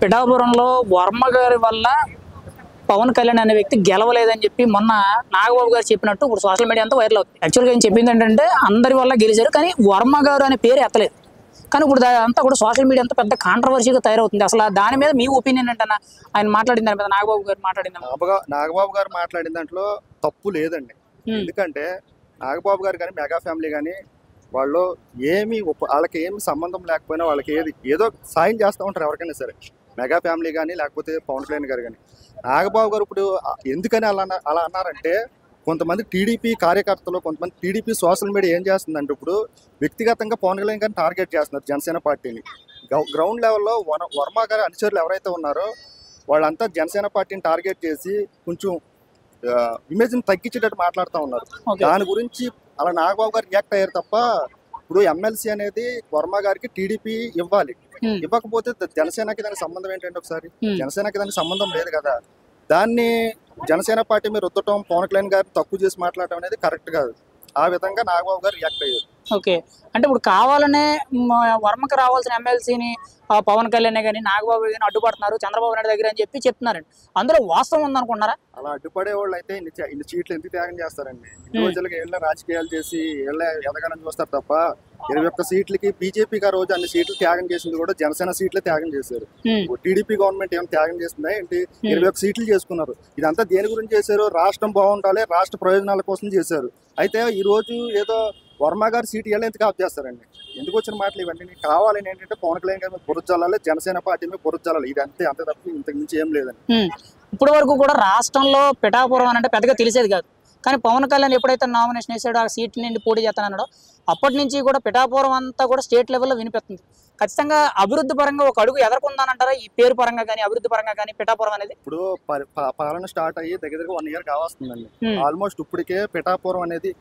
పిఠాపురంలో వర్మ గారి వల్ల పవన్ కళ్యాణ్ అనే వ్యక్తి గెలవలేదని చెప్పి మొన్న నాగబాబు గారు చెప్పినట్టు ఇప్పుడు సోషల్ మీడియా అంతా వైరల్ అవుతుంది. యాక్చువల్గా ఏం చెప్పింది ఏంటంటే అందరి వల్ల గెలిచారు కానీ వర్మ గారు అనే పేరు ఎత్తలేదు. కానీ ఇప్పుడు అంతా కూడా సోషల్ మీడియా అంతా పెద్ద కాంట్రవర్సీగా తయారవుతుంది. అసలు దాని మీద మీ ఒపీనియన్ ఏంటన్నా? ఆయన మాట్లాడిన దాని మీద నాగబాబు గారు మాట్లాడిన దాంట్లో తప్పు లేదండి. ఎందుకంటే నాగబాబు గారు కానీ మెగా ఫ్యామిలీ కానీ వాళ్ళు వాళ్ళకి ఏమి సంబంధం లేకపోయినా వాళ్ళకి ఏదో సాయం చేస్తూ ఉంటారు ఎవరికైనా సరే. మెగా ఫ్యామిలీ కానీ లేకపోతే పవన్ కళ్యాణ్ గారు కానీ. నాగబాబు గారు ఇప్పుడు ఎందుకని అలా అన్నారంటే కొంతమంది టీడీపీ కార్యకర్తలు, కొంతమంది టీడీపీ సోషల్ మీడియా ఏం చేస్తుందంటే ఇప్పుడు వ్యక్తిగతంగా పవన్ కళ్యాణ్ గారిని టార్గెట్ చేస్తున్నారు జనసేన పార్టీని. గ్రౌండ్ లెవెల్లో వర్మ గారి అనుచరులు ఎవరైతే ఉన్నారో వాళ్ళంతా జనసేన పార్టీని టార్గెట్ చేసి కొంచెం ఇమేజ్ని తగ్గించేటట్టు మాట్లాడుతూ ఉన్నారు. దాని గురించి అలా నాగబాబు గారు రియాక్ట్ అయ్యారు తప్ప ఇప్పుడు ఎమ్మెల్సీ అనేది వర్మ గారికి టీడీపీ ఇవ్వాలి. ఇవ్వకపోతే జనసేనకి దానికి సంబంధం ఏంటంటే ఒకసారి జనసేనకి దానికి సంబంధం లేదు కదా. దాన్ని జనసేన పార్టీ మీద రుద్దటం, పవన్ కళ్యాణ్ గారిని తక్కువ చేసి మాట్లాడటం అనేది కరెక్ట్ కాదు. ఆ విధంగా నాగబాబు గారు రియాక్ట్ అయ్యారు. ఓకే, అంటే ఇప్పుడు కావాలనే వర్మకి రావాల్సిన ఎమ్మెల్సీని పవన్ కళ్యాణ్ కానీ నాగబాబు కానీ అడ్డుపడుతున్నారు చంద్రబాబు నాయుడు దగ్గర అని చెప్తున్నారండి. అందులో వాస్తవం ఉందనుకుంటున్నారా? అలా అడ్డుపడే వాళ్ళు అయితే ఇన్ని సీట్లు ఎందుకు త్యాగం చేస్తారండి? ఇన్ని రోజులకి ఏళ్ళ రాజకీయాలు చేసి ఏళ్ళ ఎదగాలని చూస్తారు తప్ప 21 సీట్లకి బీజేపీకి ఆ రోజు అన్ని సీట్లు త్యాగం చేసింది కూడా జనసేన సీట్లే త్యాగం చేశారు. టీడీపీ గవర్నమెంట్ ఏమైనా త్యాగం చేస్తుందా ఏంటి? 21 సీట్లు చేసుకున్నారు. ఇదంతా దేని గురించి చేశారు? రాష్ట్రం బాగుండాలి, రాష్ట్ర ప్రయోజనాల కోసం చేశారు. అయితే ఈ రోజు ఏదో వర్మ గారి సీట్ ఎలా ఎందుకు ఆఫ్ చేస్తారండి? ఎందుకు వచ్చిన మాటలు ఇవన్నీ? కావాలని ఏంటంటే పవన్ కళ్యాణ్ గారి మీద బురద జల్లాలి, జనసేన పార్టీ మీద బురద జల్లాలి. ఇది అంతే తప్ప ఇంతకు మించి ఏం లేదండి. ఇప్పటి వరకు కూడా రాష్ట్రంలో పిఠాపురం అంటే పెద్దగా తెలిసేది కాదు. కానీ పవన్ కళ్యాణ్ ఎప్పుడైతే నామినేషన్ వేసాడో, ఆ సీట్ నుండి పోటీ చేస్తానన్నాడో అప్పటి నుంచి కూడా పిఠాపురం అంతా కూడా స్టేట్ లెవెల్లో వినిపిస్తుంది. ఖచ్చితంగా అభివృద్ధి పరంగా ఒక అడుగు ఎదరకుందానంటారా? ఈ పేరు పరంగా కానీ అభివృద్ధి పరంగా కానీ పిఠాపురం అనేది ఇప్పుడు పాలన స్టార్ట్ అయ్యి దగ్గర 1 year కావస్తుందండి. ఆల్మోస్ట్ ఇప్పటికే పిఠాపురం అనేది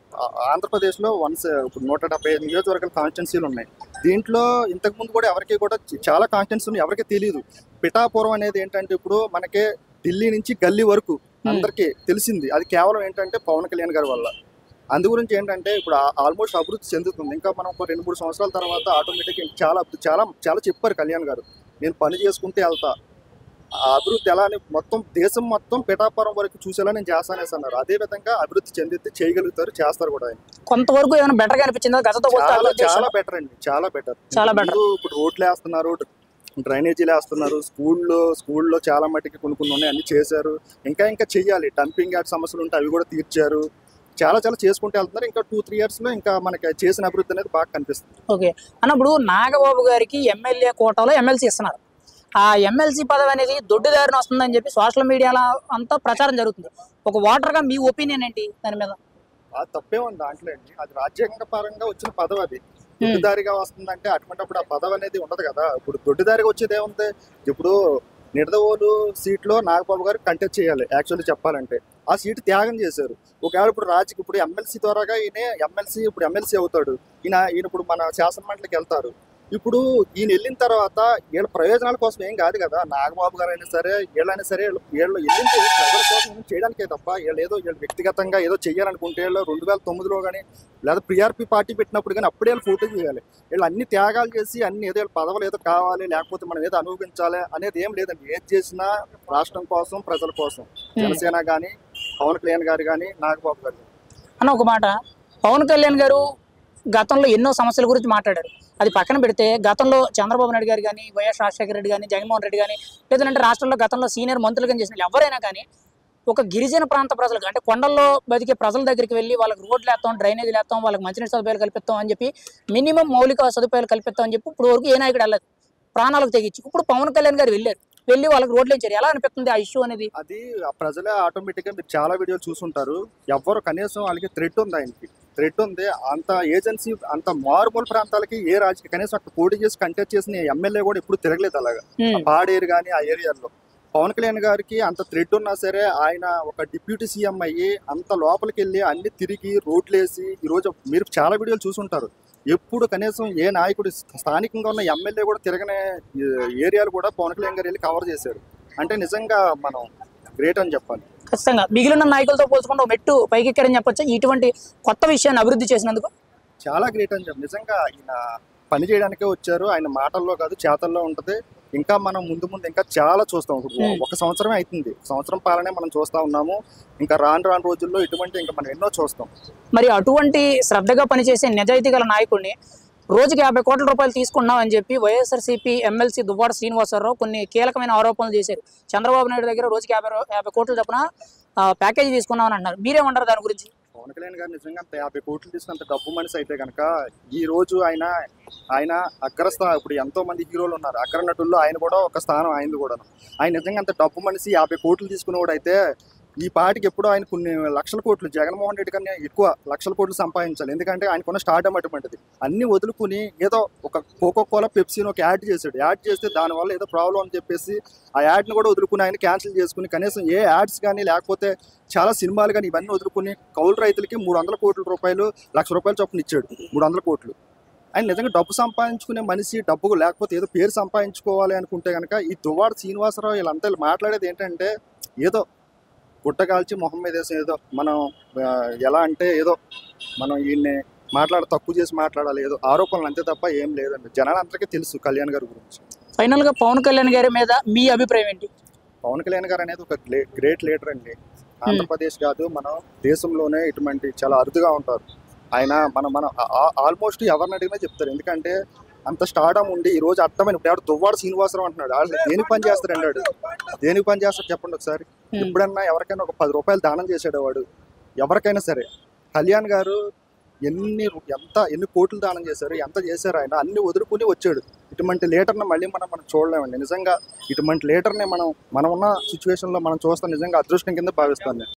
ఆంధ్రప్రదేశ్ లో ఇప్పుడు 175 నియోజకవర్గాల కాన్స్టిట్యున్సీలు ఉన్నాయి. దీంట్లో ఇంతకు ముందు కూడా ఎవరికి కూడా చాలా కాన్స్టిట్యున్సీ ఎవరికి తెలియదు. పిఠాపురం అనేది ఏంటంటే ఇప్పుడు మనకే ఢిల్లీ నుంచి గల్లీ వరకు అందరికీ తెలిసింది. అది కేవలం ఏంటంటే పవన్ కళ్యాణ్ గారి వల్ల. అందు గురించి ఏంటంటే ఇప్పుడు ఆల్మోస్ట్ అభివృద్ధి చెందుతుంది. ఇంకా మనం 2-3 సంవత్సరాల తర్వాత ఆటోమేటిక్గా చాలా చాలా చాలా చెప్పారు కళ్యాణ్ గారు, నేను పని చేసుకుంటే వెళ్తా, ఆ అభివృద్ధి ఎలా అని మొత్తం దేశం మొత్తం పిఠాపురం వరకు చూసేలా నేను చేస్తానేసి అన్నారు. అదే విధంగా అభివృద్ధి చెందితే చేయగలుగుతారు, చేస్తారు కూడా. కొంతవరకు ఏమైనా బెటర్ గా అనిపించిందా? చాలా బెటర్ అండి, చాలా బెటర్. ఇప్పుడు రోడ్లు వేస్తున్నారు, డ్రైనేజీలు వేస్తున్నారు, స్కూల్లో చాలా మట్టికి కొన్ని ఉన్నాయి, అన్ని చేశారు. ఇంకా చెయ్యాలి. డంపింగ్ యార్డ్ సమస్యలు ఉంటే అవి కూడా తీర్చారు. చాలా చేసుకుంటూ వెళ్తున్నారు. ఇంకా 2-3 years లో ఇంకా మనకి చేసిన అభివృద్ధి అనేది బాగా కనిపిస్తుంది. ఓకే అన్నప్పుడు నాగబాబు గారికి ఎమ్మెల్యే కోటాలో ఎమ్మెల్సీ ఇస్తున్నారు. ఆ ఎమ్మెల్సీ పదవి అనేది దొడ్డిదారిన వస్తుందని చెప్పి సోషల్ మీడియాలో అంతా ప్రచారం జరుగుతుంది. ఒక ఓటర్గా మీ ఒపీనియన్ ఏంటి దాని మీద? అది తప్పే ఉంది దాంట్లో అండి. అది రాజ్యాంగ పరంగా వచ్చిన పదవి. అది దొడ్డిదారిగా వస్తుందంటే అటువంటిప్పుడు ఆ పదవి అనేది ఉండదు కదా. ఇప్పుడు దొడ్డిదారిగా వచ్చేది ఏముంది? ఇప్పుడు నిడదవోలు సీట్లో నాగబాబు గారు కంటెస్ట్ చేయాలి. యాక్చువల్లీ చెప్పాలంటే ఆ సీటు త్యాగం చేశారు. ఒకవేళ ఇప్పుడు ఎమ్మెల్సీ ద్వారాగా ఇప్పుడు ఎమ్మెల్సీ అవుతాడు. ఈయన ఇప్పుడు మన శాసనమండలికి వెళ్తారు. ఇప్పుడు ఈయన వెళ్ళిన తర్వాత వీళ్ళ ప్రయోజనాల కోసం ఏం కాదు కదా. నాగబాబు గారు అయినా సరే వీళ్ళైనా సరే వీళ్ళు వెళ్ళింది ప్రజల కోసం చేయడానికే తప్ప వీళ్ళు వ్యక్తిగతంగా ఏదో చెయ్యాలనుకుంటే 2009లో కానీ లేదా PRP పార్టీ పెట్టినప్పుడు కానీ అప్పుడే వీళ్ళు పోటీ చేయాలి. వీళ్ళు అన్ని త్యాగాలు చేసి ఏదో పదవులు ఏదో కావాలి, లేకపోతే మనం ఏదో అనుభవించాలి అనేది ఏం లేదండి. ఏది చేసినా రాష్ట్రం కోసం, ప్రజల కోసం. జనసేన కానీ, పవన్ కళ్యాణ్ గారు కానీ, నాగబాబు గారు అన్న ఒక మాట, పవన్ కళ్యాణ్ గారు గతంలో ఎన్నో సమస్యల గురించి మాట్లాడారు. అది పక్కన పెడితే గతంలో చంద్రబాబు నాయుడు గారు కానీ, వైఎస్ రాజశేఖర రెడ్డి కానీ, జగన్మోహన్ రెడ్డి కానీ, లేదంటే రాష్ట్రంలో గతంలో సీనియర్ మంత్రులు కానీ చేసిన ఎవరైనా కానీ ఒక గిరిజన ప్రాంత ప్రజలకు అంటే కొండల్లో బతికే ప్రజల దగ్గరికి వెళ్ళి వాళ్ళకి రోడ్లు వేస్తాం, డ్రైనేజీలు వేస్తాం, వాళ్ళకి మంచినీటి సదుపాయాలు కల్పిస్తాం అని చెప్పి మినిమం మౌలిక సదుపాయాలు కల్పిస్తాం అని చెప్పి ఇప్పుడు వరకు ఏ నాయకుడు వెళ్ళదు, ప్రాణాలకు తెగించి. ఇప్పుడు పవన్ కళ్యాణ్ గారు వెళ్ళి వాళ్ళకి రోడ్లు ఇచ్చారు. ఎలా అనిపిస్తుంది ఆ ఇష్యూ అనేది? అది ప్రజలే ఆటోమేటిక్గా మీరు చాలా వీడియోలు చూసుంటారు. ఎవరు కనీసం వాళ్ళకి థ్రెట్ ఉంది, ఆయనకి థ్రెట్ ఉంది. అంత ఏజెన్సీ అంత మారుమూల ప్రాంతాలకి ఏ రాజకీయ కనీసం అక్కడ పోటీ చేసి కంటెస్ట్ చేసిన ఎమ్మెల్యే కూడా ఎప్పుడు తిరగలేదు అలాగా. పాడేరు కానీ ఆ ఏరియాలో పవన్ కళ్యాణ్ గారికి అంత థ్రెట్ ఉన్నా సరే ఆయన ఒక డిప్యూటీ సీఎం అయ్యి అంత లోపలికి వెళ్ళి అన్ని తిరిగి రోడ్లు వేసి ఈరోజు మీరు చాలా వీడియోలు చూసుంటారు. ఎప్పుడు కనీసం ఏ నాయకుడు స్థానికంగా ఉన్న ఎమ్మెల్యే కూడా తిరగనే ఏరియాలు కూడా పవన్ కళ్యాణ్ గారు వెళ్ళి కవర్ చేశారు. అంటే నిజంగా మనం గ్రేట్ అని చెప్పాలి. ఖచ్చితంగా మిగిలిన నాయకులతో పోల్చుకుంటే మెట్టు పైకి ఎక్కడని చెప్పొచ్చు. ఇటువంటి కొత్త విషయాన్ని అభివృద్ధి చేసినందుకు చాలా గ్రేట్ అని చెప్పి నిజంగా ఆయన పని చేయడానికే వచ్చారు. ఆయన మాటల్లో కాదు చేతల్లో ఉంటుంది. ఇంకా మనం ముందు ముందు ఇంకా చాలా చూస్తాం. ఇప్పుడు ఒక సంవత్సరమే అవుతుంది, సంవత్సరం పాలనే మనం చూస్తా ఉన్నాము. ఇంకా రాను రాను రోజుల్లో ఇటువంటి ఇంకా మనం ఎన్నో చూస్తాం. మరి అటువంటి శ్రద్ధగా పనిచేసే నిజాయితీ గల నాయకుడిని రోజుకి 50 కోట్ల రూపాయలు తీసుకున్నాం అని చెప్పి వైఎస్ఆర్సీపీ ఎమ్మెల్సీ దువ్వాడ శ్రీనివాసరావు కొన్ని కీలకమైన ఆరోపణలు చేశారు. చంద్రబాబు నాయుడు దగ్గర రోజుకి 50 కోట్ల చొప్పున ప్యాకేజీ తీసుకున్నామని అన్నారు. మీరేమంటారు దాని గురించి? పవన్ కళ్యాణ్ గారు నిజంగా అంత 50 కోట్లు తీసుకున్నంత డబ్బు మనిషి అయితే కనుక ఈ రోజు ఆయన ఇప్పుడు ఎంతో మంది హీరోలు ఉన్నారు, అగ్ర నటుల్లో ఆయన కూడా ఒక స్థానం అయింది కూడా. ఆయన నిజంగా అంత డబ్బు మనిషి 50 కోట్లు తీసుకునేవాడు అయితే ఈ పార్టీకి ఎప్పుడో ఆయన కొన్ని లక్షల కోట్లు, జగన్మోహన్ రెడ్డి కన్నా ఎక్కువ లక్షల కోట్లు సంపాదించాలి. ఎందుకంటే ఆయనకున్న స్టార్డమ్ అటువంటిది. అన్ని వదులుకుని ఏదో ఒక కోకోకోలా పెప్సీని ఒక యాడ్ చేశాడు. యాడ్ చేస్తే దానివల్ల ఏదో ప్రాబ్లం అని చెప్పేసి ఆ యాడ్ని కూడా వదులుకుని ఆయన క్యాన్సిల్ చేసుకుని కనీసం ఏ యాడ్స్ కానీ లేకపోతే చాలా సినిమాలు కానీ ఇవన్నీ వదులుకుని కౌలు రైతులకి 300 కోట్ల రూపాయలు, ₹1,00,000 చొప్పున ఇచ్చాడు. 300 కోట్లు. ఆయన నిజంగా డబ్బు సంపాదించుకునే మనిషి, డబ్బు లేకపోతే ఏదో పేరు సంపాదించుకోవాలి అనుకుంటే కనుక ఈ దువ్వాడ శ్రీనివాసరావు వీళ్ళంతా మాట్లాడేది ఏంటంటే ఏదో గుట్టకాల్చి మొహం మీద వేసి ఏదో మనం ఎలా అంటే ఏదో మనం ఈయన్ని తక్కువ చేసి మాట్లాడాలి, ఏదో ఆరోపణలు అంతే తప్ప ఏం లేదండి. జనాలందరికీ తెలుసు కళ్యాణ్ గారి గురించి. ఫైనల్గా పవన్ కళ్యాణ్ గారి మీద మీ అభిప్రాయం ఏంటి? పవన్ కళ్యాణ్ గారు అనేది ఒక గ్రేట్ లీడర్ అండి. ఆంధ్రప్రదేశ్ కాదు, మన దేశంలోనే ఇటువంటి చాలా అరుదుగా ఉంటారు. ఆయన మనం ఆల్మోస్ట్ ఎవరిని అడిగినా చెప్తారు. ఎందుకంటే అంత స్టార్డమ్ ఉండి ఈ రోజు అర్థమైన ఇప్పుడు దువ్వాడ శ్రీనివాసరావు అంటున్నాడు. వాళ్ళు దేనికి పని చేస్తారు అన్నాడు. దేనికి పని చేస్తారు చెప్పండి ఒకసారి. ఎప్పుడన్నా ఎవరికైనా ఒక 10 రూపాయలు దానం చేసాడు వాడు, ఎవరికైనా సరే. కళ్యాణ్ గారు ఎన్ని కోట్లు దానం చేశారు, ఎంత చేశారు, ఆయన అన్ని వదులుకుని వచ్చాడు. ఇటువంటి లీడర్ని మళ్ళీ మనం చూడలేమండి. నిజంగా ఇటువంటి లీడర్ని మనం ఉన్న సిచ్యువేషన్లో మనం చూస్తాం. నిజంగా అదృష్టం కింద భావిస్తాను నేను.